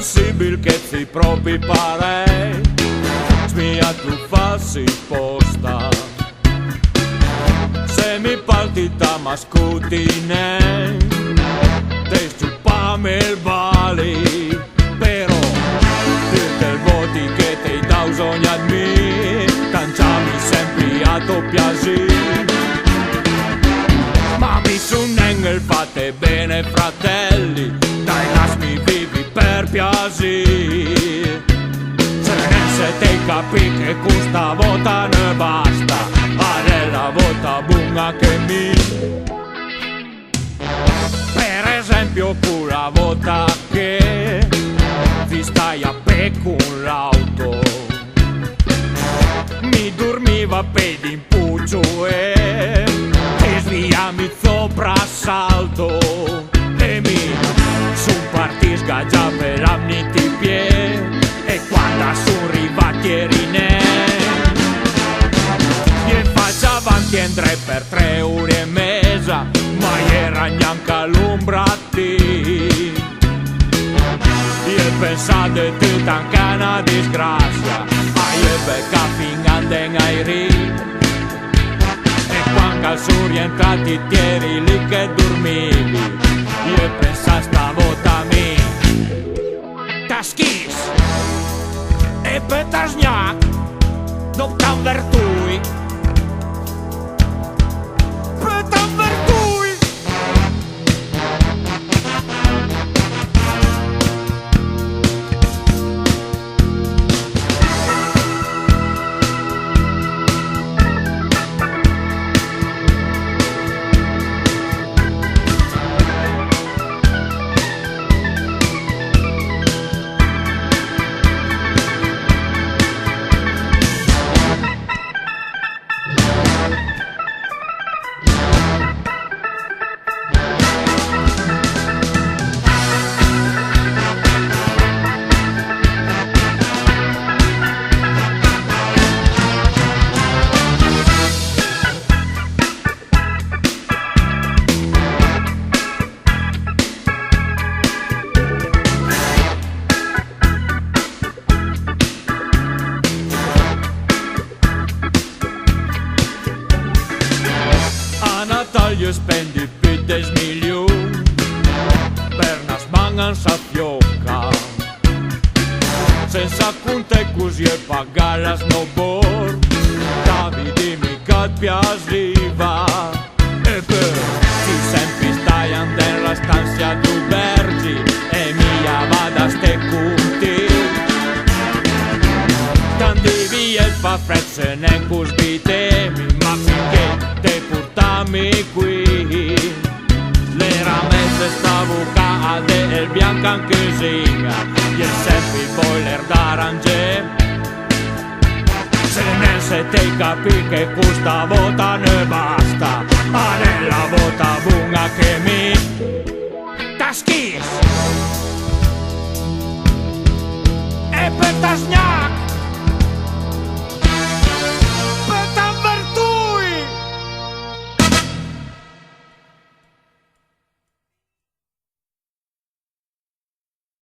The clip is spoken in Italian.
possibile che ti propri pare mia tu fassi posta se mi partita mascutine te stupame il vali però tutte il voti che te da bisogna di me tanciami sempre a tuo piacere ma mi son engel fate bene fratelli dai lasmi vivi per piacere se te capi che questa volta ne basta fare la volta buona che mi per esempio pure la volta che ti stai a pe con l'auto mi dormiva pedi in puccio e ti sviami sopra salto e mi son parti sgaggia per l'amniti piedi e quando sono arrivati erinè gli faccio avanti andrei per 3 ore e mezza ma era neanche l'ombrati io pensate tutta anche una disgrazia ma io becca fingando in airi e quando sono rientrati ti eri lì che dormivi io pensavo stavolta a me taschis e petažňák no tam vertuj tam vertuj Io spendi più di 10 milioni per una smanganza fiocca senza conte così e pagare la snowboard Davide mica ti piaceva e per ti sempre stai andando la stanza tu vergi e mia vada ste conti tanti via il fa freddo ne cosbitemi ma finché te portami qui le ramette stavo cade e il bianco anche zinga e sempre il boiler d'arancia se ne se te capi che questa volta ne basta ma nella volta buona che mi taschis e per tasgnare